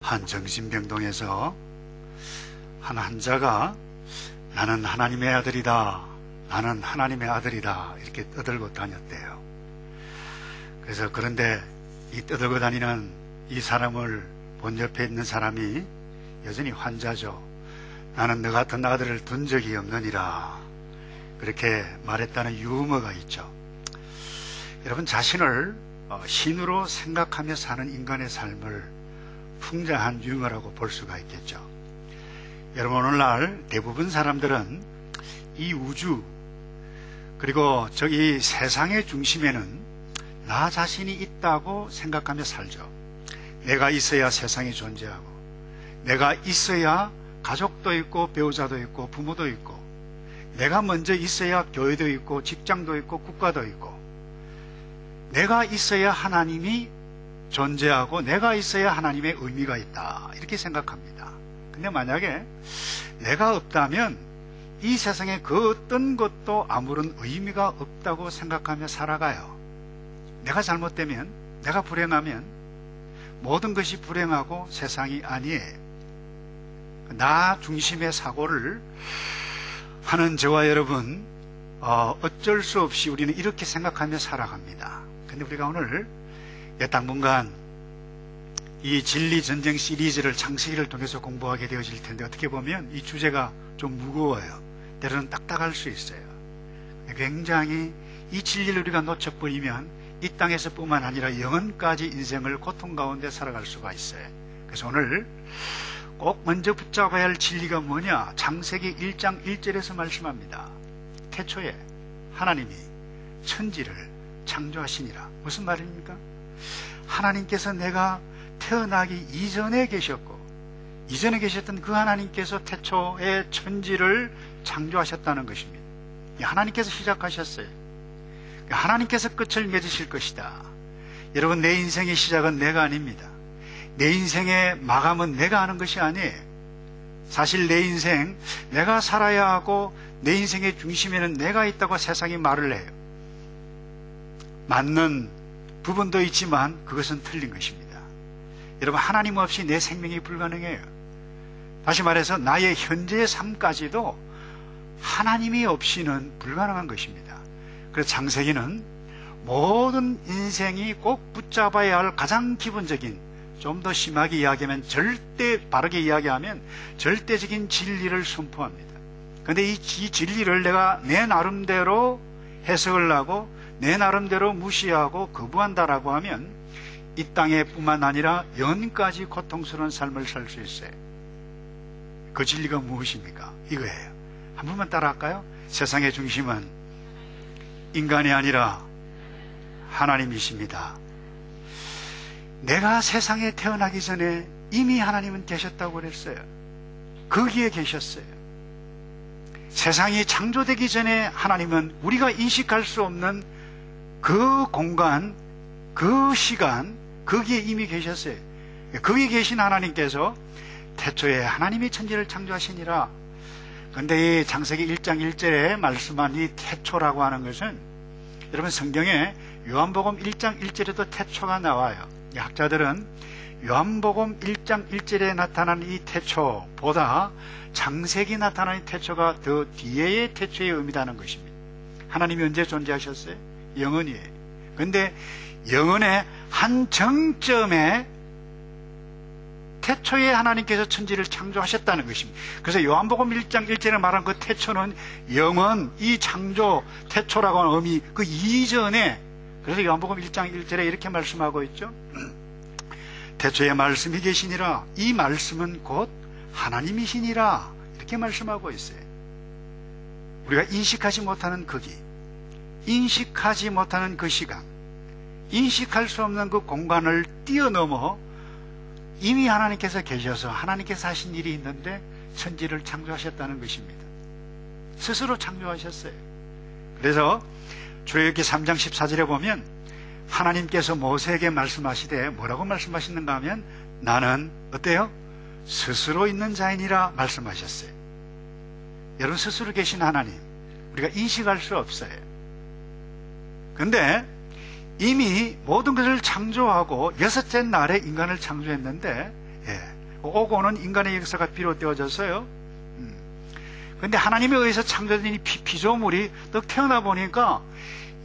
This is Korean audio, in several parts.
한 정신병동에서 한 환자가 나는 하나님의 아들이다, 나는 하나님의 아들이다 이렇게 떠들고 다녔대요. 그래서 그런데 이 떠들고 다니는 이 사람을 본 옆에 있는 사람이 여전히 환자죠. 나는 너 같은 아들을 둔 적이 없느니라 그렇게 말했다는 유머가 있죠. 여러분, 자신을 신으로 생각하며 사는 인간의 삶을 풍자한 유머라고 볼 수가 있겠죠. 여러분, 오늘날 대부분 사람들은 이 우주 그리고 저기 세상의 중심에는 나 자신이 있다고 생각하며 살죠. 내가 있어야 세상이 존재하고, 내가 있어야 가족도 있고 배우자도 있고 부모도 있고, 내가 먼저 있어야 교회도 있고 직장도 있고 국가도 있고, 내가 있어야 하나님이 존재하고 내가 있어야 하나님의 의미가 있다 이렇게 생각합니다. 근데 만약에 내가 없다면 이 세상에 그 어떤 것도 아무런 의미가 없다고 생각하며 살아가요. 내가 잘못되면, 내가 불행하면 모든 것이 불행하고 세상이 아니에요. 나 중심의 사고를 하는 저와 여러분, 어쩔 수 없이 우리는 이렇게 생각하며 살아갑니다. 근데 우리가 오늘 당분간 이 진리전쟁 시리즈를 창세기를 통해서 공부하게 되어질 텐데, 어떻게 보면 이 주제가 좀 무거워요. 때로는 딱딱할 수 있어요. 굉장히 이 진리를 우리가 놓쳐버리면 이 땅에서 뿐만 아니라 영원까지 인생을 고통 가운데 살아갈 수가 있어요. 그래서 오늘 꼭 먼저 붙잡아야 할 진리가 뭐냐? 창세기 1장 1절에서 말씀합니다. 태초에 하나님이 천지를 창조하시니라. 무슨 말입니까? 하나님께서 내가 태어나기 이전에 계셨고, 이전에 계셨던 그 하나님께서 태초에 천지를 창조하셨다는 것입니다. 하나님께서 시작하셨어요. 하나님께서 끝을 맺으실 것이다. 여러분, 내 인생의 시작은 내가 아닙니다. 내 인생의 마감은 내가 하는 것이 아니에요. 사실 내 인생, 내가 살아야 하고 내 인생의 중심에는 내가 있다고 세상이 말을 해요. 맞는 부분도 있지만 그것은 틀린 것입니다. 여러분, 하나님 없이 내 생명이 불가능해요. 다시 말해서 나의 현재의 삶까지도 하나님이 없이는 불가능한 것입니다. 그래서 창세기는 모든 인생이 꼭 붙잡아야 할 가장 기본적인, 좀 더 심하게 이야기하면 바르게 이야기하면 절대적인 진리를 선포합니다. 그런데 이 진리를 내가 내 나름대로 해석을 하고 내 나름대로 무시하고 거부한다라고 하면 이 땅에 뿐만 아니라 영원까지 고통스러운 삶을 살 수 있어요. 그 진리가 무엇입니까? 이거예요. 한 번만 따라 할까요? 세상의 중심은 인간이 아니라 하나님이십니다. 내가 세상에 태어나기 전에 이미 하나님은 계셨다고 그랬어요. 거기에 계셨어요. 세상이 창조되기 전에 하나님은 우리가 인식할 수 없는 그 공간, 그 시간, 거기에 이미 계셨어요. 거기에 계신 하나님께서 태초에 하나님이 천지를 창조하시니라. 그런데 이 창세기 1장 1절에 말씀한 이 태초라고 하는 것은, 여러분, 성경에 요한복음 1장 1절에도 태초가 나와요. 학자들은 요한복음 1장 1절에 나타난 이 태초보다 창세기 나타난 이 태초가 더 뒤에의 태초의 의미다는 것입니다. 하나님이 언제 존재하셨어요? 영원이에요. 그런데 영원의 한 정점에 태초에 하나님께서 천지를 창조하셨다는 것입니다. 그래서 요한복음 1장 1절에 말한 그 태초는 영원, 이 창조, 태초라고 하는 의미 그 이전에, 그래서 요한복음 1장 1절에 이렇게 말씀하고 있죠. 태초에 말씀이 계시니라. 이 말씀은 곧 하나님이시니라. 이렇게 말씀하고 있어요. 우리가 인식하지 못하는 거기, 인식하지 못하는 그 시간, 인식할 수 없는 그 공간을 뛰어넘어 이미 하나님께서 계셔서 하나님께서 하신 일이 있는데 천지를 창조하셨다는 것입니다. 스스로 창조하셨어요. 그래서 출애굽기 3장 14절에 보면 하나님께서 모세에게 말씀하시되 뭐라고 말씀하시는가 하면, 나는 어때요? 스스로 있는 자이니라 말씀하셨어요. 여러분, 스스로 계신 하나님 우리가 인식할 수 없어요. 그런데 이미 모든 것을 창조하고 여섯째 날에 인간을 창조했는데, 오고 오는 인간의 역사가 비롯되어졌어요. 근데 하나님에 의해서 창조된 이 피조물이 딱 태어나 보니까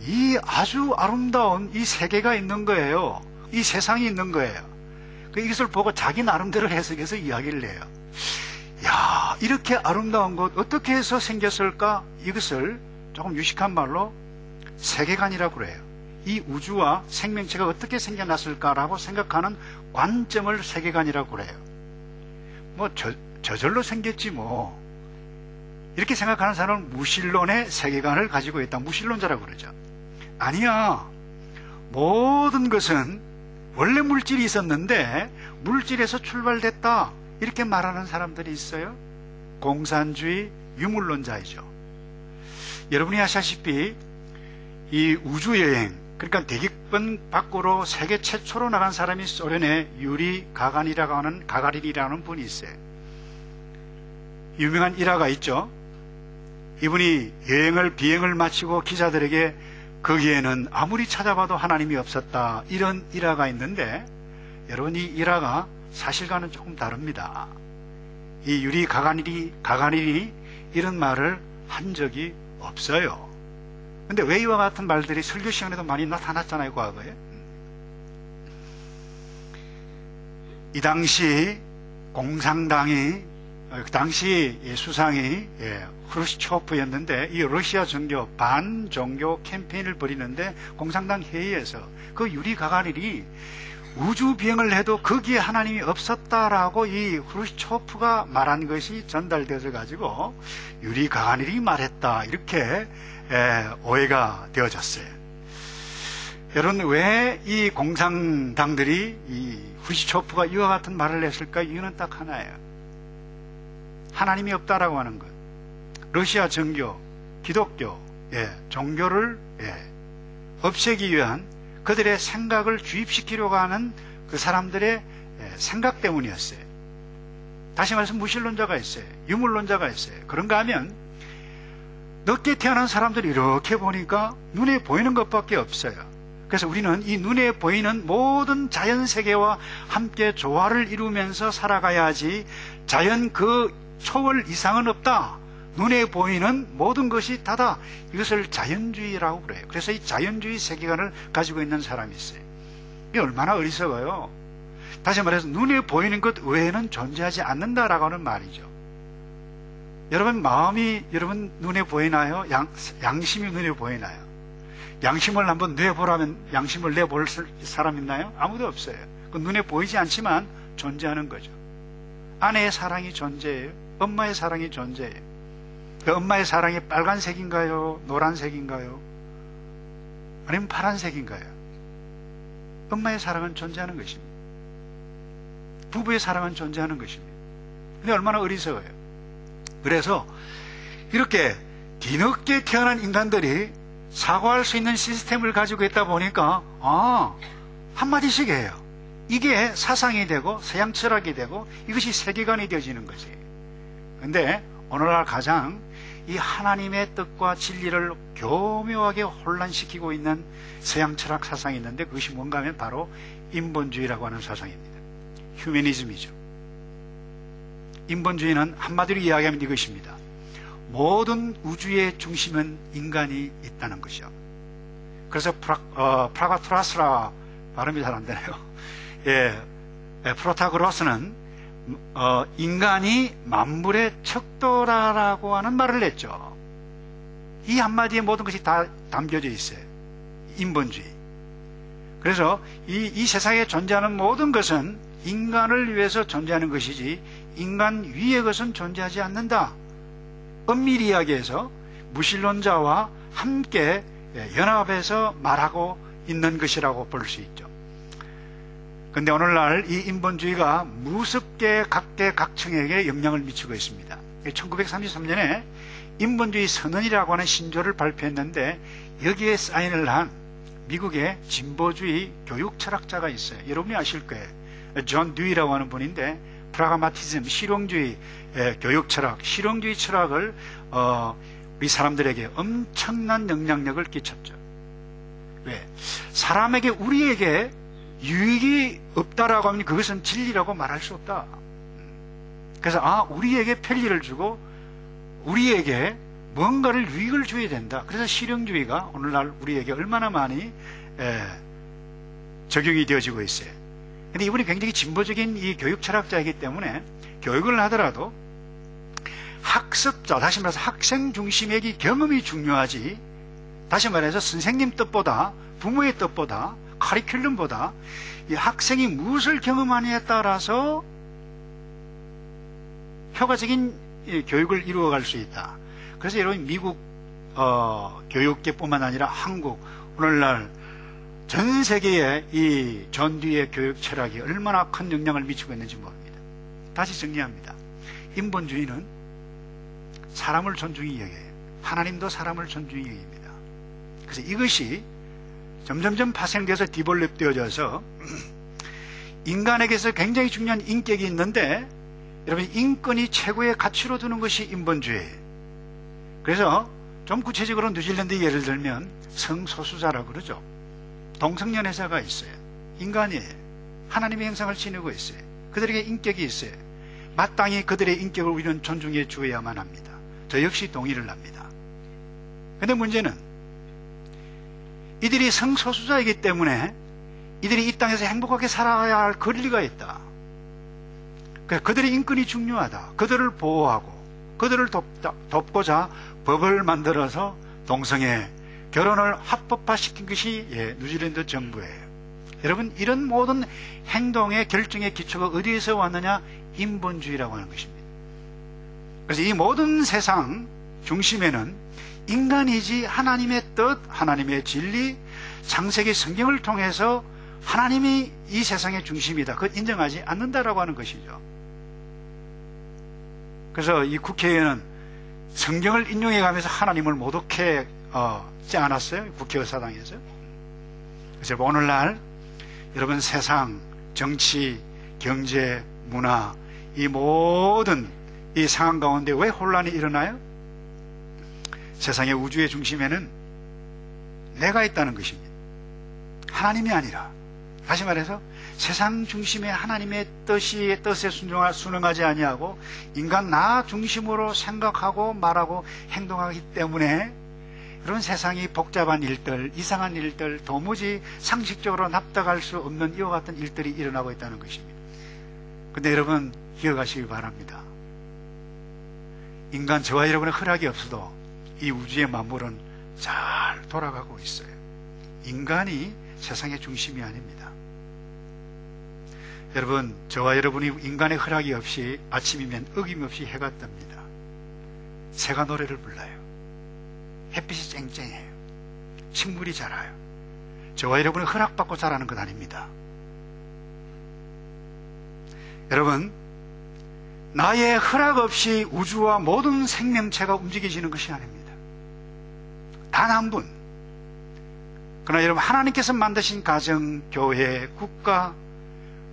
이 아주 아름다운 이 세계가 있는 거예요. 이 세상이 있는 거예요. 이것을 보고 자기 나름대로 해석해서 이야기를 해요. 야, 이렇게 아름다운 것 어떻게 해서 생겼을까? 이것을 조금 유식한 말로 세계관이라고 그래요. 이 우주와 생명체가 어떻게 생겨났을까라고 생각하는 관점을 세계관이라고 그래요. 뭐 저절로 생겼지 뭐. 이렇게 생각하는 사람은 무신론의 세계관을 가지고 있다. 무신론자라고 그러죠. 아니야. 모든 것은 원래 물질이 있었는데 물질에서 출발됐다. 이렇게 말하는 사람들이 있어요. 공산주의 유물론자이죠. 여러분이 아시다시피 이 우주여행, 그러니까 대기권 밖으로 세계 최초로 나간 사람이 소련의 유리 가가린이라는 분이 있어요. 유명한 일화가 있죠. 이분이 비행을 마치고 기자들에게 거기에는 아무리 찾아봐도 하나님이 없었다, 이런 일화가 있는데, 여러분, 이 일화가 사실과는 조금 다릅니다. 이 유리 가가린이 이런 말을 한 적이 없어요. 근데 왜 이와 같은 말들이 설교 시간에도 많이 나타났잖아요, 과거에. 이 당시 공산당이, 당시 수상이 후르시초프였는데, 이 러시아 종교 반종교 캠페인을 벌이는데 공산당 회의에서 그 유리 가가린이 우주 비행을 해도 거기에 하나님이 없었다라고 이 후르시초프가 말한 것이 전달되어서 가지고 유리 가가린이 말했다, 이렇게 오해가 되어졌어요. 여러분, 왜 이 공산당들이 이 후르시초프가 이와 같은 말을 했을까? 이유는 딱 하나예요. 하나님이 없다라고 하는 것. 러시아 정교, 기독교, 종교를 없애기 위한 그들의 생각을 주입시키려고 하는 그 사람들의 생각 때문이었어요. 다시 말해서 무신론자가 있어요. 유물론자가 있어요. 그런가 하면 늦게 태어난 사람들이 이렇게 보니까 눈에 보이는 것밖에 없어요. 그래서 우리는 이 눈에 보이는 모든 자연세계와 함께 조화를 이루면서 살아가야지, 자연 그 초월 이상은 없다, 눈에 보이는 모든 것이 다다, 이것을 자연주의라고 그래요. 그래서 이 자연주의 세계관을 가지고 있는 사람이 있어요. 이게 얼마나 어리석어요. 다시 말해서 눈에 보이는 것 외에는 존재하지 않는다라고 하는 말이죠. 여러분, 마음이 여러분 눈에 보이나요? 양심이 눈에 보이나요? 양심을 한번 내보라면 양심을 내볼 사람 있나요? 아무도 없어요. 그 눈에 보이지 않지만 존재하는 거죠. 아내의 사랑이 존재해요. 엄마의 사랑이 존재해요. 그 엄마의 사랑이 빨간색인가요? 노란색인가요? 아니면 파란색인가요? 엄마의 사랑은 존재하는 것입니다. 부부의 사랑은 존재하는 것입니다. 근데 얼마나 어리석어요. 그래서 이렇게 뒤늦게 태어난 인간들이 사고할 수 있는 시스템을 가지고 있다 보니까 한마디씩 해요. 이게 사상이 되고 서양 철학이 되고 이것이 세계관이 되어지는 거지. 근데 오늘날 가장 이 하나님의 뜻과 진리를 교묘하게 혼란시키고 있는 서양 철학 사상이 있는데, 그것이 뭔가 하면 바로 인본주의라고 하는 사상입니다. 휴머니즘이죠. 인본주의는 한마디로 이야기하면 이것입니다. 모든 우주의 중심은 인간이 있다는 것이요. 그래서 프라가토라스라 발음이 잘 안 되네요. 프로타고라스는 인간이 만물의 척도라라고 하는 말을 했죠. 이 한마디에 모든 것이 다 담겨져 있어요. 인본주의. 그래서 이 세상에 존재하는 모든 것은 인간을 위해서 존재하는 것이지 인간 위의 것은 존재하지 않는다. 엄밀히 이야기해서 무신론자와 함께 연합해서 말하고 있는 것이라고 볼 수 있죠. 그런데 오늘날 이 인본주의가 무섭게 각계각층에게 영향을 미치고 있습니다. 1933년에 인본주의 선언이라고 하는 신조를 발표했는데, 여기에 사인을 한 미국의 진보주의 교육 철학자가 있어요. 여러분이 아실 거예요. 존 듀이라고 하는 분인데, 프라그마티즘, 실용주의 교육 철학, 실용주의 철학을 우리 사람들에게 엄청난 영향력을 끼쳤죠. 왜? 사람에게, 우리에게 유익이 없다라고 하면 그것은 진리라고 말할 수 없다. 그래서 우리에게 편리를 주고 우리에게 뭔가를 유익을 줘야 된다. 그래서 실용주의가 오늘날 우리에게 얼마나 많이 적용이 되어지고 있어요. 근데 이분이 굉장히 진보적인 이 교육 철학자이기 때문에 교육을 하더라도 학습자, 다시 말해서 학생 중심의 경험이 중요하지, 다시 말해서 선생님 뜻보다, 부모의 뜻보다, 커리큘럼보다 이 학생이 무엇을 경험하느냐에 따라서 효과적인 교육을 이루어갈 수 있다. 그래서 여러분, 미국 교육계뿐만 아니라 한국, 오늘날 전 세계에 이 존듀의 교육 철학이 얼마나 큰 영향을 미치고 있는지 모릅니다. 다시 정리합니다. 인본주의는 사람을 존중히 여겨요. 하나님도 사람을 존중히 여깁니다. 그래서 이것이 점점점 파생돼서 디벨롭 되어져서 인간에게서 굉장히 중요한 인격이 있는데, 여러분, 인권이 최고의 가치로 두는 것이 인본주의예요. 그래서 좀 구체적으로 뉴질랜드 예를 들면 성소수자라고 그러죠. 동성연애자가 있어요. 인간이에요. 하나님의 형상을 지니고 있어요. 그들에게 인격이 있어요. 마땅히 그들의 인격을 우리는 존중해 주어야만 합니다. 저 역시 동의를 합니다. 그런데 문제는 이들이 성소수자이기 때문에 이들이 이 땅에서 행복하게 살아야 할 권리가 있다. 그들의 인권이 중요하다. 그들을 보호하고 그들을 돕고자 법을 만들어서 동성애 결혼을 합법화시킨 것이 뉴질랜드 정부예요. 여러분, 이런 모든 행동의 결정의 기초가 어디에서 왔느냐? 인본주의라고 하는 것입니다. 그래서 이 모든 세상 중심에는 인간이지 하나님의 뜻, 하나님의 진리, 창세기 성경을 통해서 하나님이 이 세상의 중심이다, 그걸 인정하지 않는다라고 하는 것이죠. 그래서 이 국회에는 성경을 인용해 가면서 하나님을 모독해 지 않았어요? 국회의사당에서. 그래서 오늘날 여러분, 세상, 정치, 경제, 문화, 이 모든 이 상황 가운데 왜 혼란이 일어나요? 세상의 우주의 중심에는 내가 있다는 것입니다. 하나님이 아니라, 다시 말해서 세상 중심의 하나님의 뜻에 순응하지 아니하고 인간 나 중심으로 생각하고 말하고 행동하기 때문에 그런 세상이 복잡한 일들, 이상한 일들, 도무지 상식적으로 납득할 수 없는 이와 같은 일들이 일어나고 있다는 것입니다. 근데 여러분, 기억하시기 바랍니다. 인간, 저와 여러분의 허락이 없어도 이 우주의 만물은 잘 돌아가고 있어요. 인간이 세상의 중심이 아닙니다. 여러분, 저와 여러분이 인간의 허락이 없이 아침이면 어김없이 해가 뜹니다. 새가 노래를 불러요. 햇빛이 쨍쨍해요. 식물이 자라요. 저와 여러분이 허락받고 자라는 것 아닙니다. 여러분, 나의 허락 없이 우주와 모든 생명체가 움직여지는 것이 아닙니다. 단 한 분. 그러나 여러분, 하나님께서 만드신 가정, 교회, 국가,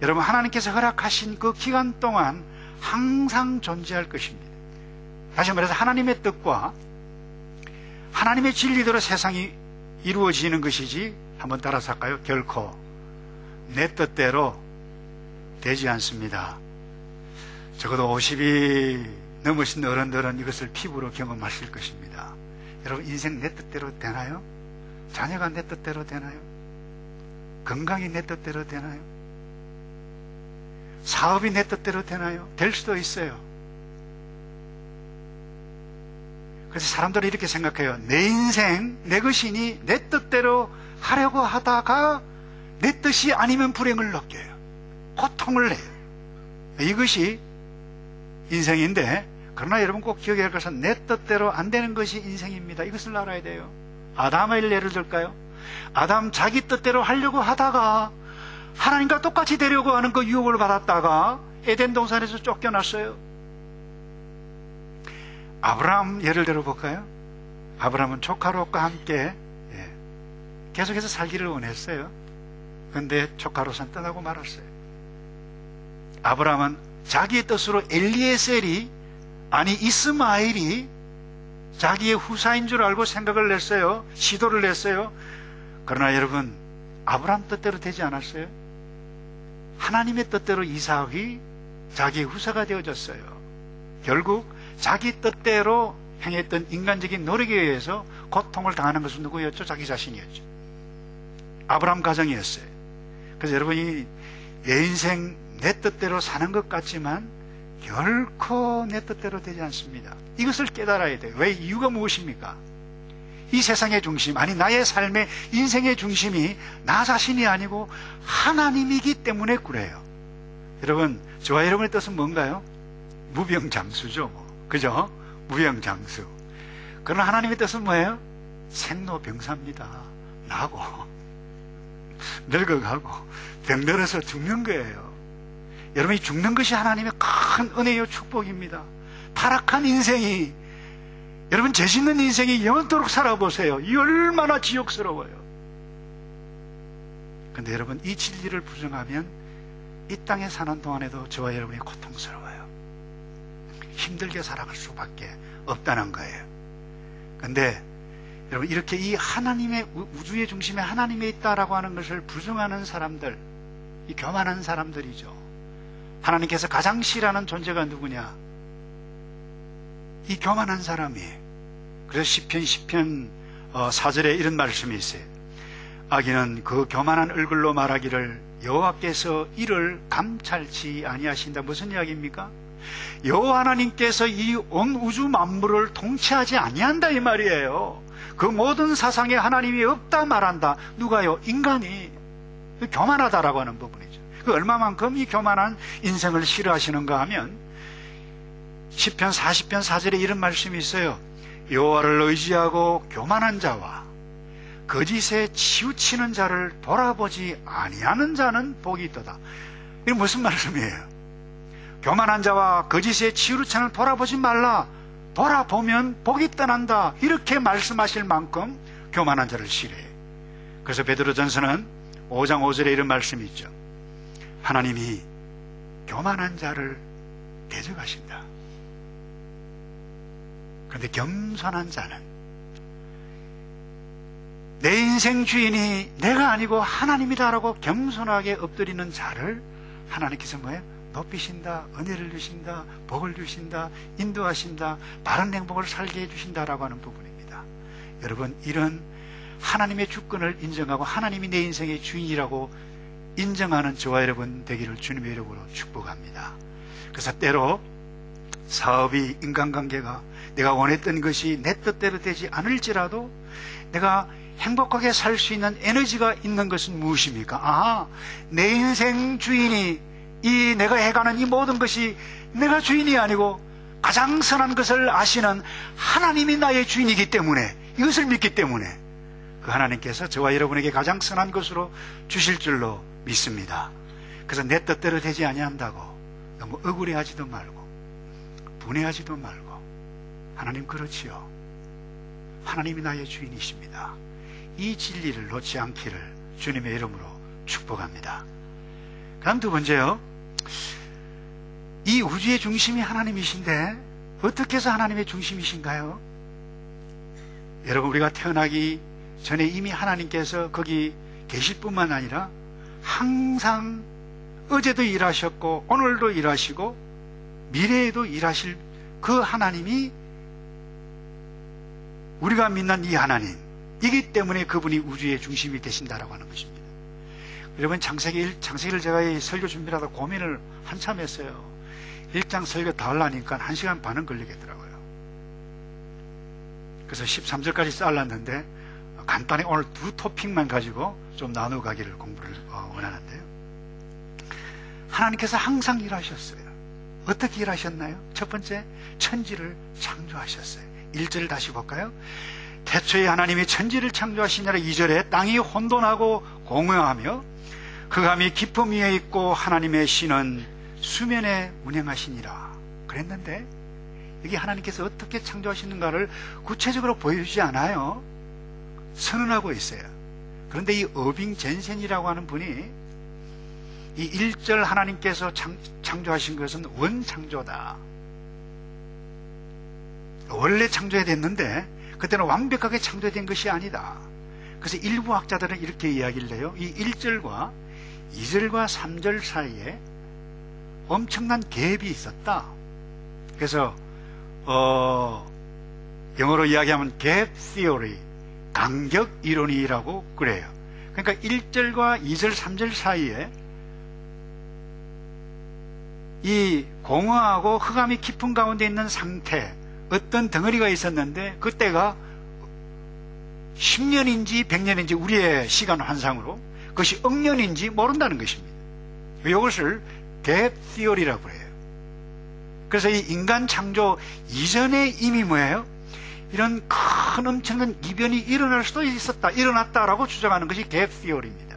여러분, 하나님께서 허락하신 그 기간 동안 항상 존재할 것입니다. 다시 말해서 하나님의 뜻과 하나님의 진리대로 세상이 이루어지는 것이지, 한번 따라서 할까요? 결코 내 뜻대로 되지 않습니다. 적어도 50이 넘으신 어른들은 이것을 피부로 경험하실 것입니다. 여러분, 인생 내 뜻대로 되나요? 자녀가 내 뜻대로 되나요? 건강이 내 뜻대로 되나요? 사업이 내 뜻대로 되나요? 될 수도 있어요. 그래서 사람들은 이렇게 생각해요. 내 인생, 내 것이니 내 뜻대로 하려고 하다가 내 뜻이 아니면 불행을 느껴요. 고통을 내요. 이것이 인생인데, 그러나 여러분 꼭 기억해야 할 것은 내 뜻대로 안 되는 것이 인생입니다. 이것을 알아야 돼요. 아담의 예를 들까요? 아담 자기 뜻대로 하려고 하다가 하나님과 똑같이 되려고 하는 그 유혹을 받았다가 에덴 동산에서 쫓겨났어요. 아브라함 예를 들어볼까요? 아브라함은 조카 롯과 함께 계속해서 살기를 원했어요. 그런데 조카 롯은 떠나고 말았어요. 아브라함은 자기의 뜻으로 엘리에셀이, 아니 이스마엘이 자기의 후사인 줄 알고 생각을 냈어요. 시도를 냈어요. 그러나 여러분, 아브라함 뜻대로 되지 않았어요. 하나님의 뜻대로 이삭이 자기의 후사가 되어졌어요. 결국 자기 뜻대로 행했던 인간적인 노력에 의해서 고통을 당하는 것은 누구였죠? 자기 자신이었죠. 아브라함 가정이었어요. 그래서 여러분이 내 인생 내 뜻대로 사는 것 같지만 결코 내 뜻대로 되지 않습니다. 이것을 깨달아야 돼요. 왜? 이유가 무엇입니까? 이 세상의 중심, 아니 나의 삶의 인생의 중심이 나 자신이 아니고 하나님이기 때문에 그래요. 여러분, 저와 여러분의 뜻은 뭔가요? 무병장수죠. 그죠? 무병장수. 그러나 하나님의 뜻은 뭐예요? 생로병사입니다. 나고 늙어가고 병들어서 죽는 거예요. 여러분이 죽는 것이 하나님의 큰 은혜요 축복입니다. 타락한 인생이, 여러분 죄 짓는 인생이 영원토록 살아보세요. 이 얼마나 지옥스러워요. 그런데 여러분, 이 진리를 부정하면 이 땅에 사는 동안에도 저와 여러분이 고통스러워요. 힘들게 살아갈 수밖에 없다는 거예요. 그런데 여러분, 이렇게 이 하나님의, 우주의 중심에 하나님이 있다라고 하는 것을 부정하는 사람들, 이 교만한 사람들이죠. 하나님께서 가장 싫어하는 존재가 누구냐? 이 교만한 사람이. 그래서 시편 4절에 이런 말씀이 있어요. 악인은 그 교만한 얼굴로 말하기를 여호와께서 이를 감찰치 아니하신다. 무슨 이야기입니까? 여호와 하나님께서 이 온 우주 만물을 통치하지 아니한다 이 말이에요. 그 모든 사상에 하나님이 없다 말한다. 누가요? 인간이. 교만하다라고 하는 부분이죠. 그 얼마만큼 이 교만한 인생을 싫어하시는가 하면 시편 40편 4절에 이런 말씀이 있어요. 여호와를 의지하고 교만한 자와 거짓에 치우치는 자를 돌아보지 아니하는 자는 복이 있도다. 이게 무슨 말씀이에요? 교만한 자와 거짓에 치우치는 돌아보지 말라. 돌아보면 복이 떠난다. 이렇게 말씀하실 만큼 교만한 자를 싫어해. 그래서 베드로전서는 5장 5절에 이런 말씀이 있죠. 하나님이 교만한 자를 대적하신다. 그런데 겸손한 자는, 내 인생 주인이 내가 아니고 하나님이다라고 겸손하게 엎드리는 자를 하나님께서 뭐예요? 높이신다, 은혜를 주신다, 복을 주신다, 인도하신다, 바른 행복을 살게 해주신다라고 하는 부분입니다. 여러분, 이런 하나님의 주권을 인정하고 하나님이 내 인생의 주인이라고 인정하는 저와 여러분 되기를 주님의 이름으로 축복합니다. 그래서 때로 사업이, 인간관계가 내가 원했던 것이 내 뜻대로 되지 않을지라도 내가 행복하게 살 수 있는 에너지가 있는 것은 무엇입니까? 내 인생 주인이, 이 내가 해가는 이 모든 것이 내가 주인이 아니고 가장 선한 것을 아시는 하나님이 나의 주인이기 때문에, 이것을 믿기 때문에 그 하나님께서 저와 여러분에게 가장 선한 것으로 주실 줄로 믿습니다. 그래서 내 뜻대로 되지 아니한다고 너무 억울해하지도 말고 분해하지도 말고, 하나님 그렇지요. 하나님이 나의 주인이십니다. 이 진리를 놓지 않기를 주님의 이름으로 축복합니다. 다음 두 번째요. 이 우주의 중심이 하나님이신데 어떻게 해서 하나님의 중심이신가요? 여러분, 우리가 태어나기 전에 이미 하나님께서 거기 계실 뿐만 아니라 항상 어제도 일하셨고 오늘도 일하시고 미래에도 일하실 그 하나님이 우리가 믿는 이 하나님이기 때문에 그분이 우주의 중심이 되신다라고 하는 것입니다. 여러분, 창세기를 제가 이 설교 준비하다 고민을 한참 했어요. 1장 설교 다 하려니까 1시간 반은 걸리겠더라고요. 그래서 13절까지 잘랐는데 간단히 오늘 두 토픽만 가지고 좀 나누어 가기를 공부를 원하는데요. 하나님께서 항상 일하셨어요. 어떻게 일하셨나요? 첫 번째, 천지를 창조하셨어요. 1절을 다시 볼까요? 태초에 하나님이 천지를 창조하시니라. 2절에 땅이 혼돈하고 공허하며 흑암이 깊음 위에 있고 하나님의 신은 수면에 운행하시니라. 그랬는데 여기 하나님께서 어떻게 창조하시는가를 구체적으로 보여주지 않아요. 선언하고 있어요. 그런데 이 어빙 젠센이라고 하는 분이 이 1절 하나님께서 창조하신 것은 원창조다. 원래 창조해야 됐는데 그때는 완벽하게 창조된 것이 아니다. 그래서 일부 학자들은 이렇게 이야기를 해요. 이 1절과 2절과 3절 사이에 엄청난 갭이 있었다. 그래서 영어로 이야기하면 gap theory, 간격 이론이라고 그래요. 그러니까 1절과 2절, 3절 사이에 이 공허하고 흑암이 깊은 가운데 있는 상태, 어떤 덩어리가 있었는데 그때가 10년인지 100년인지 우리의 시간 환상으로 그것이 억년인지 모른다는 것입니다. 이것을 갭 티어리라고 해요. 그래서 이 인간 창조 이전에 이미 뭐예요? 이런 큰 엄청난 이변이 일어날 수도 있었다, 일어났다라고 주장하는 것이 갭 티어리입니다.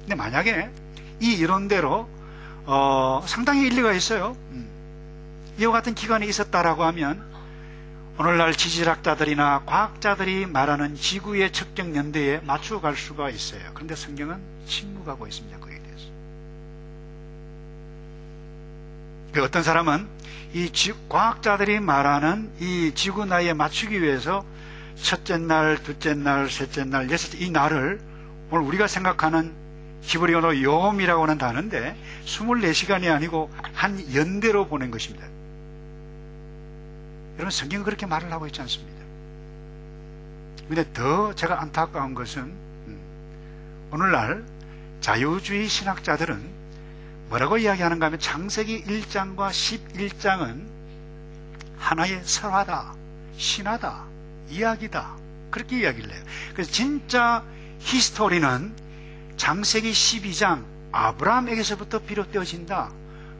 근데 만약에 이 이론대로 상당히 일리가 있어요. 이와 같은 기간이 있었다라고 하면 오늘날 지질학자들이나 과학자들이 말하는 지구의 측정 연대에 맞춰갈 수가 있어요. 그런데 성경은 침묵하고 있습니다. 거기에 대해서. 어떤 사람은 이 과학자들이 말하는 이 지구 나이에 맞추기 위해서 첫째 날, 둘째 날, 셋째 날, 여섯째 이 날을 오늘 우리가 생각하는 히브리어로 요음이라고 하는 단어인데 24시간이 아니고 한 연대로 보낸 것입니다. 여러분, 성경은 그렇게 말을 하고 있지 않습니다. 근데 더 제가 안타까운 것은 오늘날 자유주의 신학자들은 뭐라고 이야기하는가 하면 창세기 1장과 11장은 하나의 설화다, 신화다, 이야기다, 그렇게 이야기를 해요. 그래서 진짜 히스토리는 창세기 12장 아브라함에게서부터 비롯되어진다.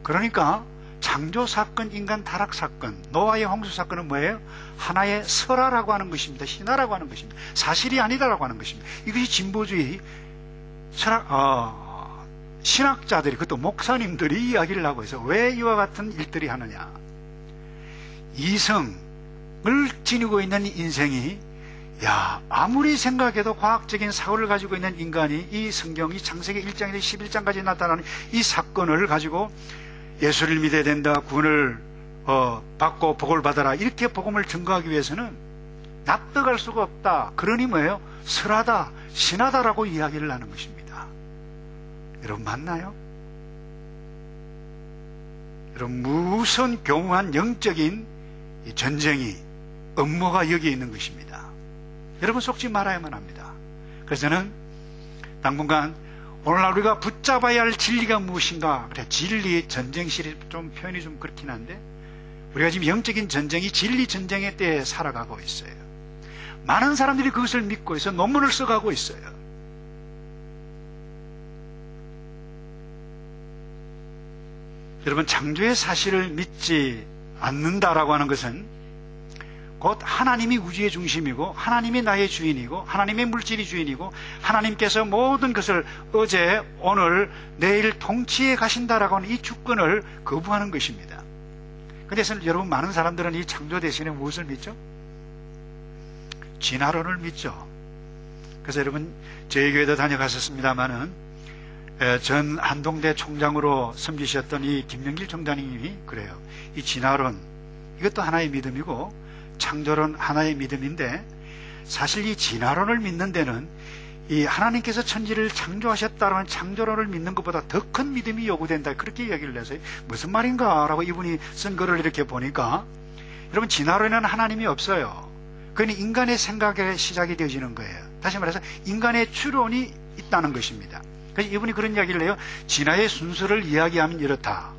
그러니까 창조사건, 인간 타락사건, 노아의 홍수사건은 뭐예요? 하나의 설화라고 하는 것입니다. 신화라고 하는 것입니다. 사실이 아니다라고 하는 것입니다. 이것이 진보주의 신학자들이, 그것도 목사님들이 이야기를 하고 있어요. 왜 이와 같은 일들이 하느냐? 이성을 지니고 있는 인생이, 아무리 생각해도 과학적인 사고를 가지고 있는 인간이 이 성경이 창세기 1장에서 11장까지 나타나는 이 사건을 가지고 예수를 믿어야 된다, 구원을 받고 복을 받아라, 이렇게 복음을 증거하기 위해서는 납득할 수가 없다. 그러니 뭐예요? 설하다, 신하다라고 이야기를 하는 것입니다. 여러분, 맞나요? 여러분, 무슨 교묘한 영적인 전쟁이, 음모가 여기에 있는 것입니다. 여러분, 속지 말아야만 합니다. 그래서 저는 당분간 오늘날 우리가 붙잡아야 할 진리가 무엇인가, 그래, 진리 전쟁실이 좀 표현이 좀 그렇긴 한데, 우리가 지금 영적인 전쟁이 진리 전쟁의 때에 살아가고 있어요. 많은 사람들이 그것을 믿고 있어 논문을 써가고 있어요. 여러분, 창조의 사실을 믿지 않는다라고 하는 것은 곧 하나님이 우주의 중심이고 하나님이 나의 주인이고 하나님의 물질이 주인이고 하나님께서 모든 것을 어제, 오늘, 내일 통치해 가신다라고 하는 이 주권을 거부하는 것입니다. 그래서 여러분, 많은 사람들은 이 창조 대신에 무엇을 믿죠? 진화론을 믿죠. 그래서 여러분, 저희 교회도 다녀갔었습니다마는 전 한동대 총장으로 섬기셨던 이 김영길 총장님이 그래요. 이 진화론, 이것도 하나의 믿음이고 창조론 하나의 믿음인데, 사실 이 진화론을 믿는 데는 이 하나님께서 천지를 창조하셨다는 창조론을 믿는 것보다 더 큰 믿음이 요구된다, 그렇게 이야기를 해서 무슨 말인가 라고 이분이 쓴 글을 이렇게 보니까, 여러분, 진화론에는 하나님이 없어요. 그건 인간의 생각에 시작이 되어지는 거예요. 다시 말해서 인간의 추론이 있다는 것입니다. 그래서 이분이 그런 이야기를 해요. 진화의 순서를 이야기하면 이렇다.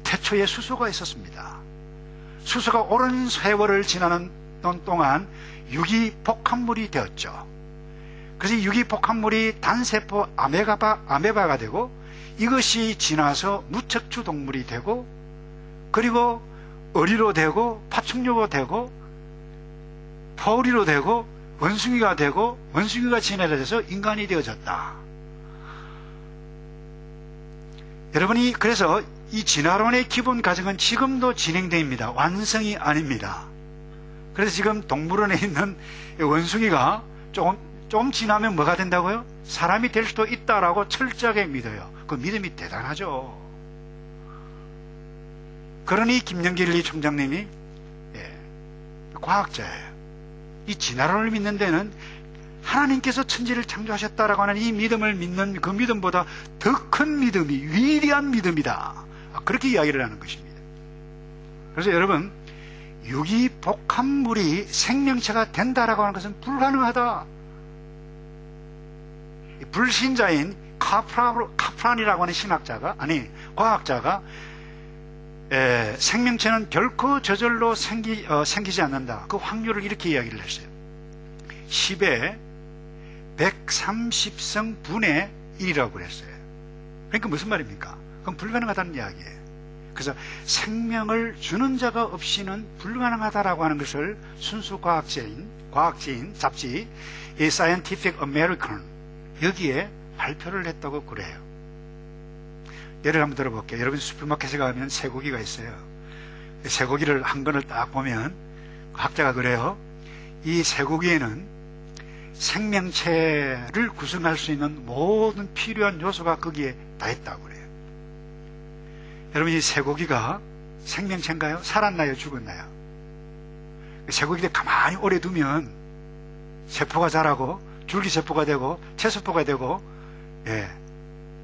태초에 수소가 있었습니다. 수소가 오랜 세월을 지나는 동안 유기복합물이 되었죠. 그래서 유기복합물이 단세포 아메바가 되고, 이것이 지나서 무척추 동물이 되고, 그리고 어리로 되고, 파충류가 되고, 포우리로 되고, 원숭이가 되고, 원숭이가 진화돼서 인간이 되어졌다. 여러분이, 그래서 이 진화론의 기본 과정은 지금도 진행됩니다. 완성이 아닙니다. 그래서 지금 동물원에 있는 원숭이가 좀 지나면 뭐가 된다고요? 사람이 될 수도 있다라고 철저하게 믿어요. 그 믿음이 대단하죠. 그러니 김영길 총장님이 과학자예요. 이 진화론을 믿는 데는 하나님께서 천지를 창조하셨다라고 하는 이 믿음을 믿는 그 믿음보다 더 큰 믿음이, 위대한 믿음이다, 그렇게 이야기를 하는 것입니다. 그래서 여러분, 유기복합물이 생명체가 된다라고 하는 것은 불가능하다. 불신자인 카프란이라고 하는 과학자가 생명체는 결코 저절로 생기지 않는다. 그 확률을 이렇게 이야기를 했어요. 10의 130성 분의 1이라고 그랬어요. 그러니까 무슨 말입니까? 그건 불가능하다는 이야기예요. 그래서 생명을 주는 자가 없이는 불가능하다라고 하는 것을 순수 과학지인 잡지 이 Scientific American 여기에 발표를 했다고 그래요. 예를 한번 들어볼게요. 여러분 슈퍼마켓에 가면 쇠고기가 있어요. 쇠고기를 한 건을 딱 보면 학자가 그래요. 이 쇠고기에는 생명체를 구성할 수 있는 모든 필요한 요소가 거기에 다 있다고 그래요. 여러분, 이 쇠고기가 생명체인가요? 살았나요? 죽었나요? 쇠고기를 가만히 오래 두면 세포가 자라고 줄기세포가 되고 체세포가 되고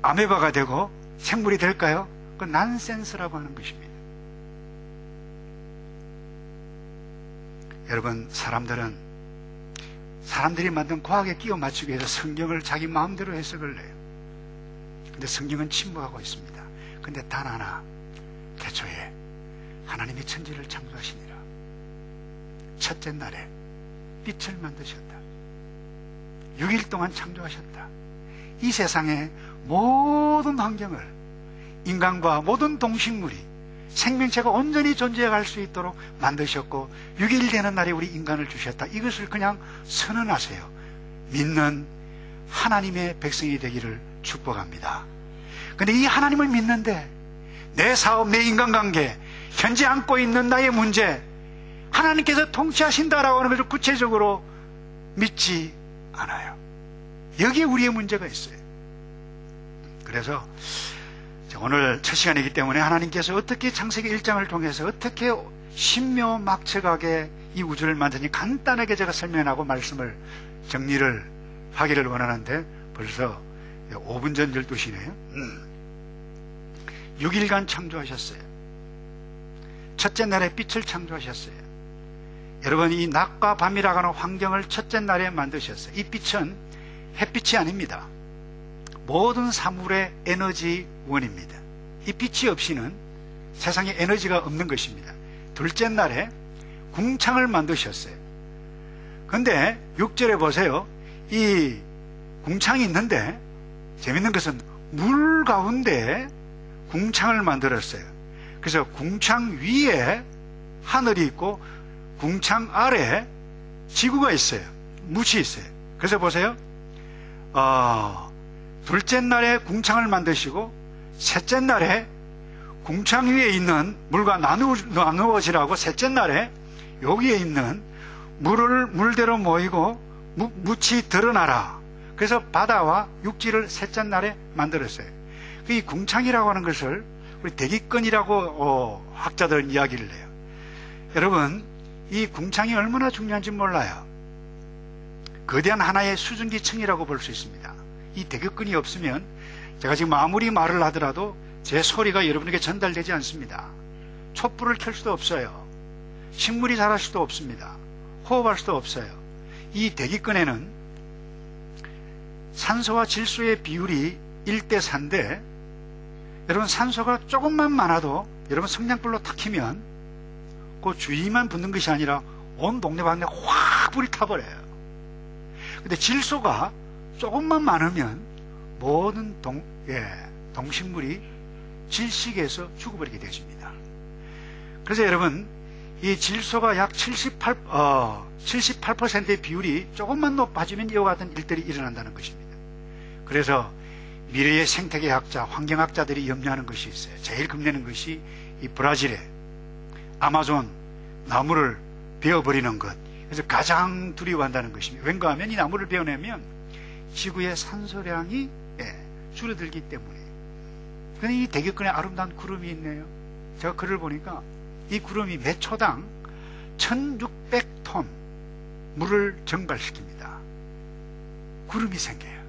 아메바가 되고 생물이 될까요? 그건 난센스라고 하는 것입니다. 여러분, 사람들이 만든 과학에 끼워 맞추기 위해서 성경을 자기 마음대로 해석을 해요. 근데 성경은 침묵하고 있습니다. 근데 단 하나, 태초에 하나님이 천지를 창조하시니라. 첫째 날에 빛을 만드셨다. 6일 동안 창조하셨다. 이 세상의 모든 환경을 인간과 모든 동식물이 생명체가 온전히 존재할 수 있도록 만드셨고 6일 되는 날에 우리 인간을 주셨다. 이것을 그냥 선언하세요. 믿는 하나님의 백성이 되기를 축복합니다. 근데 이 하나님을 믿는데 내 사업, 내 인간관계, 현재 안고 있는 나의 문제, 하나님께서 통치하신다라고 하는 것을 구체적으로 믿지 않아요. 여기에 우리의 문제가 있어요. 그래서 오늘 첫 시간이기 때문에 하나님께서 어떻게 창세기 1장을 통해서 어떻게 신묘막측하게 이 우주를 만드니 간단하게 제가 설명하고 말씀을 정리를 하기를 원하는데 벌써 5분 전 12시네요. 6일간 창조하셨어요. 첫째 날에 빛을 창조하셨어요. 여러분, 이 낮과 밤이라고 하는 환경을 첫째 날에 만드셨어요. 이 빛은 햇빛이 아닙니다. 모든 사물의 에너지원입니다. 이 빛이 없이는 세상에 에너지가 없는 것입니다. 둘째 날에 궁창을 만드셨어요. 그런데 6절에 보세요. 이 궁창이 있는데 재밌는 것은 물 가운데 궁창을 만들었어요. 그래서 궁창 위에 하늘이 있고 궁창 아래 지구가 있어요. 묻이 있어요. 그래서 보세요. 둘째 날에 궁창을 만드시고 셋째 날에 궁창 위에 있는 물과 나누어지라고 셋째 날에 여기에 있는 물을 물대로 모이고 묻이 드러나라. 그래서 바다와 육지를 셋째 날에 만들었어요. 이 궁창이라고 하는 것을 우리 대기권이라고 학자들은 이야기를 해요. 여러분, 이 궁창이 얼마나 중요한지 몰라요. 거대한 하나의 수증기층이라고 볼 수 있습니다. 이 대기권이 없으면 제가 지금 아무리 말을 하더라도 제 소리가 여러분에게 전달되지 않습니다. 촛불을 켤 수도 없어요. 식물이 자랄 수도 없습니다. 호흡할 수도 없어요. 이 대기권에는 산소와 질소의 비율이 1대4인데 여러분, 산소가 조금만 많아도 여러분 성냥불로 탁 켜면 그 주위만 붙는 것이 아니라 온 동네방네 확 불이 타버려요. 근데 질소가 조금만 많으면 모든 동식물이 질식해서 죽어버리게 되십니다. 그래서 여러분, 이 질소가 약 78%의 비율이 조금만 높아지면 이와 같은 일들이 일어난다는 것입니다. 그래서 미래의 생태계학자, 환경학자들이 염려하는 것이 있어요. 제일 겁내는 것이 이 브라질의 아마존 나무를 베어버리는 것. 그래서 가장 두려워한다는 것입니다. 왠가 하면 이 나무를 베어내면 지구의 산소량이 줄어들기 때문에. 그런데 이 대기권에 아름다운 구름이 있네요. 제가 글을 보니까 이 구름이 몇 초당 1600톤 물을 증발시킵니다. 구름이 생겨요.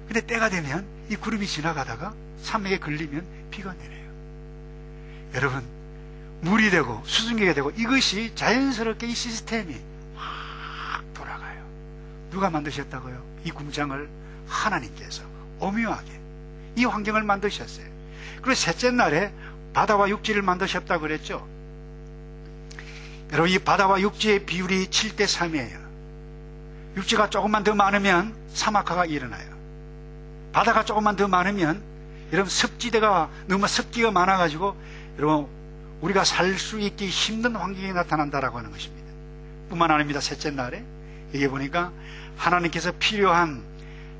근데 때가 되면 이 구름이 지나가다가 산맥에 걸리면 비가 내려요. 여러분, 물이 되고 수증기가 되고 이것이 자연스럽게 이 시스템이 확 돌아가요. 누가 만드셨다고요? 이 궁창을 하나님께서 오묘하게 이 환경을 만드셨어요. 그리고 셋째 날에 바다와 육지를 만드셨다고 그랬죠. 여러분, 이 바다와 육지의 비율이 7대 3이에요. 육지가 조금만 더 많으면 사막화가 일어나요. 바다가 조금만 더 많으면 여러분 습지대가 너무 습기가 많아가지고 여러분 우리가 살 수 있기 힘든 환경이 나타난다라고 하는 것입니다. 뿐만 아닙니다. 셋째 날에 여기 보니까 하나님께서 필요한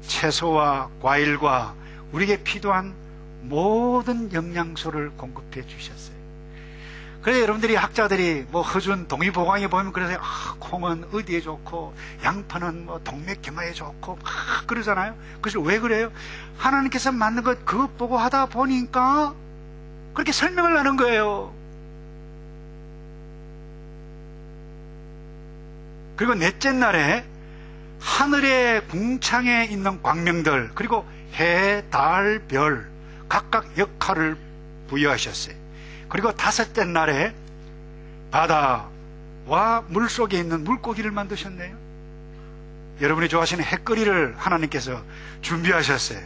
채소와 과일과 우리에게 필요한 모든 영양소를 공급해 주셨어요. 그래서 여러분들이 학자들이 뭐 허준 동의보강에 보면 그래서 콩은 어디에 좋고 양파는 뭐 동맥경화에 좋고 막 그러잖아요. 그래서 왜 그래요? 하나님께서 만든 것 그것 보고 하다 보니까 그렇게 설명을 하는 거예요. 그리고 넷째 날에 하늘의 궁창에 있는 광명들 그리고 해, 달, 별 각각 역할을 부여하셨어요. 그리고 다섯째 날에 바다와 물속에 있는 물고기를 만드셨네요. 여러분이 좋아하시는 해거리를 하나님께서 준비하셨어요.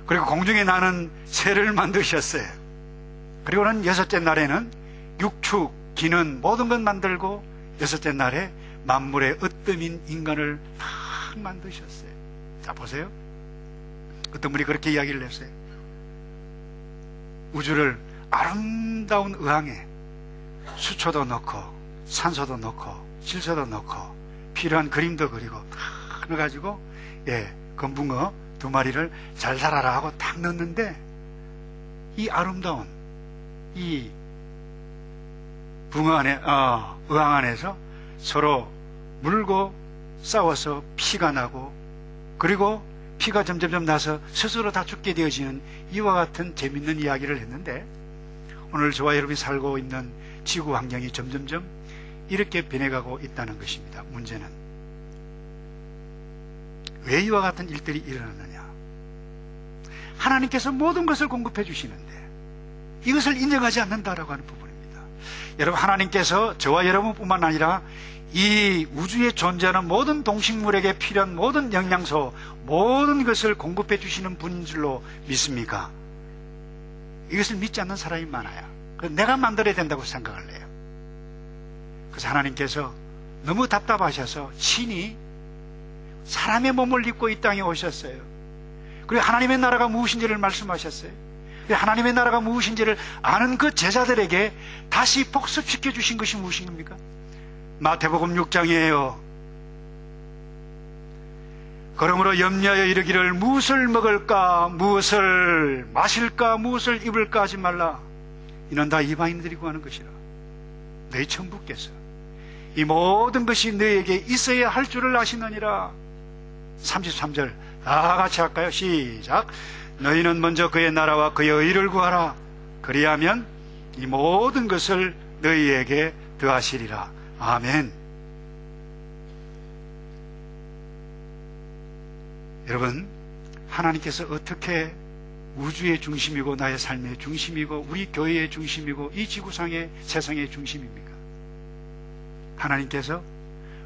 그리고 공중에 나는 새를 만드셨어요. 그리고는 여섯째 날에는 육축, 기는 모든 것 만들고 여섯째 날에 만물의 으뜸인 인간을 다 만드셨어요. 자, 보세요. 어떤 분이 그렇게 이야기를 했어요. 우주를 아름다운 의왕에 수초도 넣고 산소도 넣고 질소도 넣고 필요한 그림도 그리고 딱 넣어가지고 건붕어 2마리를 잘 살아라 하고 딱 넣었는데 이 아름다운 이 붕어 안에 의왕 안에서 서로 물고 싸워서 피가 나고 그리고 피가 점점점 나서 스스로 다 죽게 되어지는 이와 같은 재밌는 이야기를 했는데 오늘 저와 여러분이 살고 있는 지구 환경이 점점점 이렇게 변해가고 있다는 것입니다. 문제는 왜 이와 같은 일들이 일어났느냐? 하나님께서 모든 것을 공급해 주시는데 이것을 인정하지 않는다라고 하는 부분입니다. 여러분, 하나님께서 저와 여러분뿐만 아니라 이 우주에 존재하는 모든 동식물에게 필요한 모든 영양소 모든 것을 공급해 주시는 분인 줄로 믿습니까? 이것을 믿지 않는 사람이 많아요. 그래서 내가 만들어야 된다고 생각을 해요. 그래서 하나님께서 너무 답답하셔서 친히 사람의 몸을 입고 이 땅에 오셨어요. 그리고 하나님의 나라가 무엇인지를 말씀하셨어요. 하나님의 나라가 무엇인지를 아는 그 제자들에게 다시 복습시켜 주신 것이 무엇입니까? 마태복음 6장이에요. 그러므로 염려하여 이르기를 무엇을 먹을까 무엇을 마실까 무엇을 입을까 하지 말라. 이는 다 이방인들이 구하는 것이라. 너희 천부께서 이 모든 것이 너희에게 있어야 할 줄을 아시느니라. 33절 다 같이 할까요? 시작. 너희는 먼저 그의 나라와 그의 의를 구하라. 그리하면 이 모든 것을 너희에게 더하시리라. 아멘. 여러분, 하나님께서 어떻게 우주의 중심이고 나의 삶의 중심이고 우리 교회의 중심이고 이 지구상의 세상의 중심입니까? 하나님께서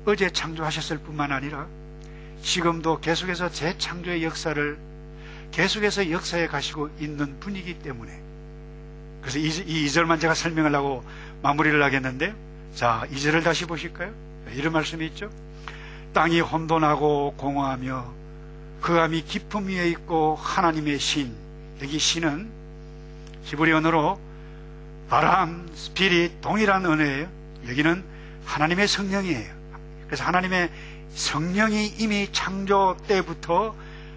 어제 창조하셨을 뿐만 아니라 지금도 계속해서 재창조의 역사를 계속해서 역사에 가시고 있는 분이기 때문에 그래서 이 2절만 제가 설명을 하고 마무리를 하겠는데 자, 2절을 다시 보실까요? 이런 말씀이 있죠. 땅이 혼돈하고 공허하며 흑암이 깊음 위에 있고 하나님의 신, 여기 신은 히브리 언어로 바람, 스피릿, 동일한 언어예요. 여기는 하나님의 성령이에요. 그래서 하나님의 성령이 이미 창조 때부터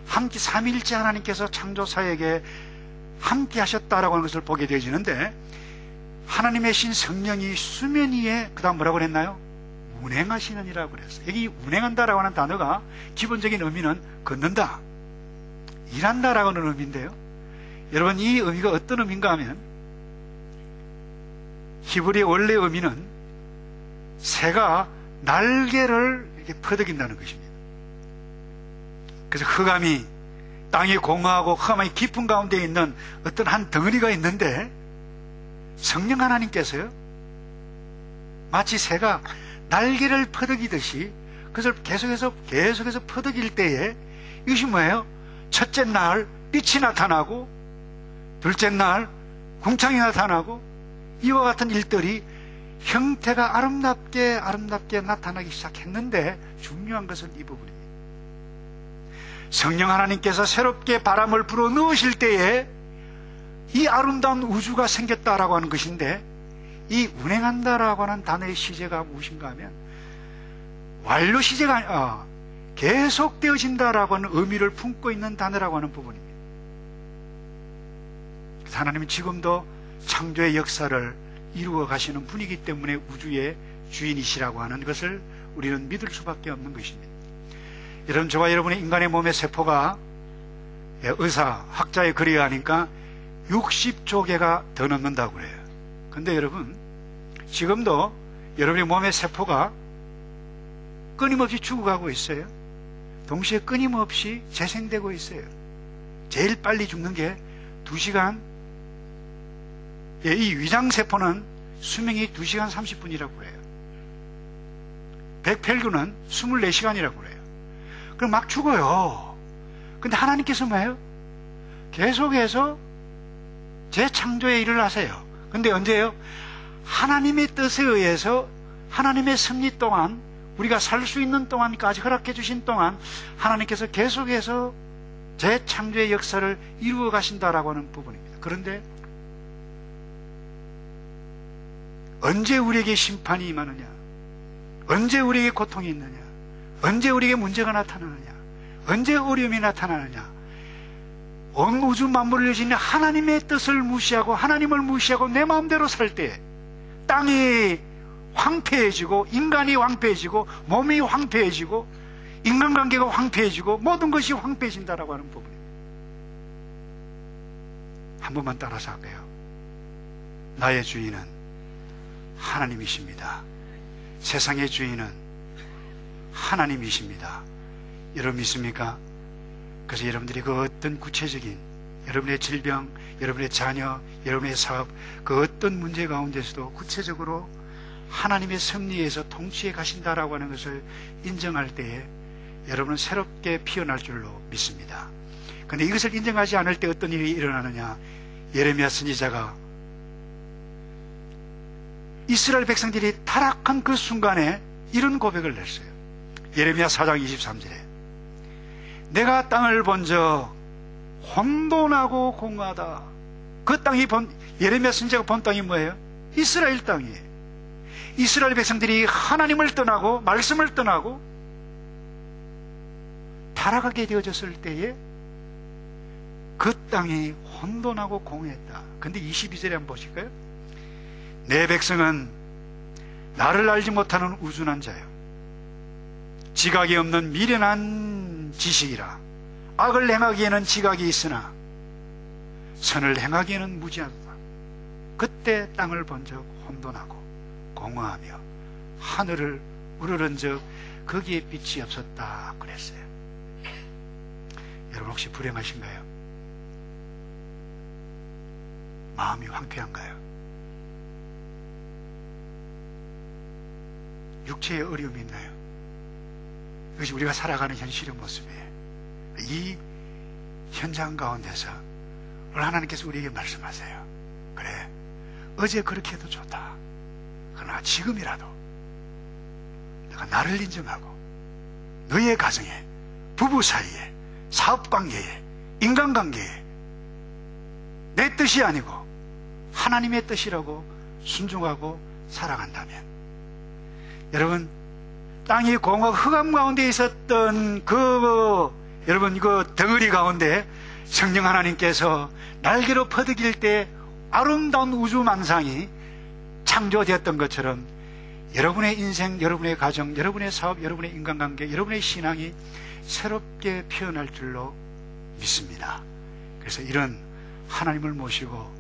함께 삼위일체 하나님께서 창조사에게 함께 하셨다라고 하는 것을 보게 되어지는데 하나님의 신 성령이 수면 위에 그 다음 뭐라고 그랬나요? 운행하시느니라고 그랬어요. 여기 운행한다라고 하는 단어가 기본적인 의미는 걷는다, 일한다라고 하는 의미인데요. 여러분, 이 의미가 어떤 의미인가 하면 히브리의 원래 의미는 새가 날개를 이렇게 퍼덕인다는 것입니다. 그래서 흑암이 땅이 공허하고 흑암이 깊은 가운데 있는 어떤 한 덩어리가 있는데 성령 하나님께서요 마치 새가 날개를 퍼덕이듯이 그것을 계속해서 퍼덕일 때에 이것이 뭐예요? 첫째 날 빛이 나타나고, 둘째 날 궁창이 나타나고, 이와 같은 일들이 형태가 아름답게 나타나기 시작했는데, 중요한 것은 이 부분입니다. 성령 하나님께서 새롭게 바람을 불어 넣으실 때에 이 아름다운 우주가 생겼다라고 하는 것인데, 이 운행한다라고 하는 단어의 시제가 무엇인가 하면 완료 시제가 계속되어진다라고 하는 의미를 품고 있는 단어라고 하는 부분입니다. 하나님은 지금도 창조의 역사를 이루어 가시는 분이기 때문에 우주의 주인이시라고 하는 것을 우리는 믿을 수밖에 없는 것입니다. 여러분, 저와 여러분의 인간의 몸의 세포가 의사, 학자의 글에 하니까 60조 개가 더 넘는다고 그래요. 근데 여러분, 지금도 여러분의 몸의 세포가 끊임없이 죽어가고 있어요. 동시에 끊임없이 재생되고 있어요. 제일 빨리 죽는 게 2시간, 이 위장세포는 수명이 2시간 30분이라고 그래요. 백혈구는 24시간이라고 그래요. 그럼 막 죽어요. 근데 하나님께서 뭐예요? 계속해서 재창조의 일을 하세요. 근데 언제요? 하나님의 뜻에 의해서 하나님의 섭리 동안, 우리가 살 수 있는 동안까지 허락해 주신 동안 하나님께서 계속해서 재창조의 역사를 이루어 가신다라고 하는 부분입니다. 그런데 언제 우리에게 심판이 임하느냐? 언제 우리에게 고통이 있느냐? 언제 우리에게 문제가 나타나느냐? 언제 어려움이 나타나느냐? 온 우주 만물을 여시는 하나님의 뜻을 무시하고 하나님을 무시하고 내 마음대로 살 때 땅이 황폐해지고, 인간이 황폐해지고, 몸이 황폐해지고, 인간관계가 황폐해지고, 모든 것이 황폐해진다라고 하는 부분입니다. 한 번만 따라서 할까요? 나의 주인은 하나님이십니다. 세상의 주인은 하나님이십니다. 여러분 믿습니까? 그래서 여러분들이 그 어떤 구체적인 여러분의 질병, 여러분의 자녀, 여러분의 사업, 그 어떤 문제 가운데서도 구체적으로 하나님의 섭리에서 통치해 가신다라고 하는 것을 인정할 때에 여러분은 새롭게 피어날 줄로 믿습니다. 그런데 이것을 인정하지 않을 때 어떤 일이 일어나느냐? 예레미야 선지자가 이스라엘 백성들이 타락한 그 순간에 이런 고백을 냈어요. 예레미야 4장 23절에 내가 땅을 본 적 혼돈하고 공허하다. 그 땅이 예레미야 선지자가 본 땅이 뭐예요? 이스라엘 땅이에요. 이스라엘 백성들이 하나님을 떠나고 말씀을 떠나고 타락하게 되어졌을 때에 그 땅이 혼돈하고 공허했다. 근데 22절에 한번 보실까요? 내 백성은 나를 알지 못하는 우둔한 자요, 지각이 없는 미련한 지식이라. 악을 행하기에는 지각이 있으나 선을 행하기에는 무지하다. 그때 땅을 본 적 혼돈하고 공허하며 하늘을 우러른 적 거기에 빛이 없었다 그랬어요. 여러분 혹시 불행하신가요? 마음이 황폐한가요? 육체에 어려움이 있나요? 이것이 우리가 살아가는 현실의 모습이에요. 이 현장 가운데서 오늘 하나님께서 우리에게 말씀하세요. 그래, 어제 그렇게 해도 좋다. 그러나 지금이라도 내가 나를 인정하고 너의 가정에, 부부 사이에, 사업관계에, 인간관계에 내 뜻이 아니고 하나님의 뜻이라고 순종하고 살아간다면, 여러분 땅이 공허 흑암 가운데 있었던 여러분 그 덩어리 가운데 성령 하나님께서 날개로 퍼득일 때 아름다운 우주만상이 창조되었던 것처럼 여러분의 인생, 여러분의 가정, 여러분의 사업, 여러분의 인간관계, 여러분의 신앙이 새롭게 피어날 줄로 믿습니다. 그래서 이런 하나님을 모시고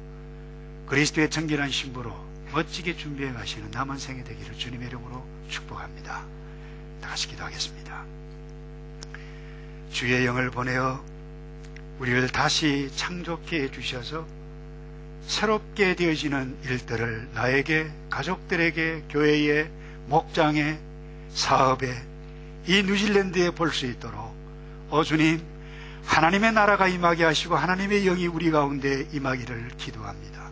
그리스도의 정결한 신부로 멋지게 준비해 가시는 남은 생애 되기를 주님의 이름으로 축복합니다. 다 같이 기도하겠습니다. 주의 영을 보내어 우리를 다시 창조케 해주셔서 새롭게 되어지는 일들을 나에게, 가족들에게, 교회에, 목장에, 사업에, 이 뉴질랜드에 볼 수 있도록 주님, 하나님의 나라가 임하게 하시고 하나님의 영이 우리 가운데 임하기를 기도합니다.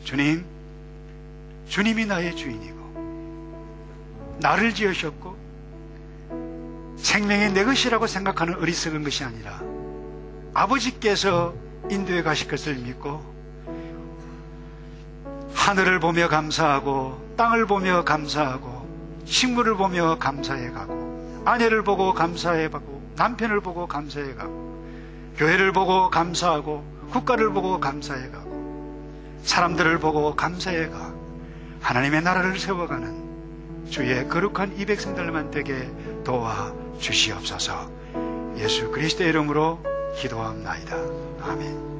주님, 주님이 나의 주인이고 나를 지으셨고 생명이 내 것이라고 생각하는 어리석은 것이 아니라 아버지께서 인도에 가실 것을 믿고 하늘을 보며 감사하고 땅을 보며 감사하고 식물을 보며 감사해가고 아내를 보고 감사해가고 남편을 보고 감사해가고 교회를 보고 감사하고 국가를 보고 감사해가고 사람들을 보고 감사해가 하나님의 나라를 세워가는 주의 거룩한 이 백성들만 되게 도와 주시옵소서. 예수 그리스도의 이름으로 기도합나이다. 아멘.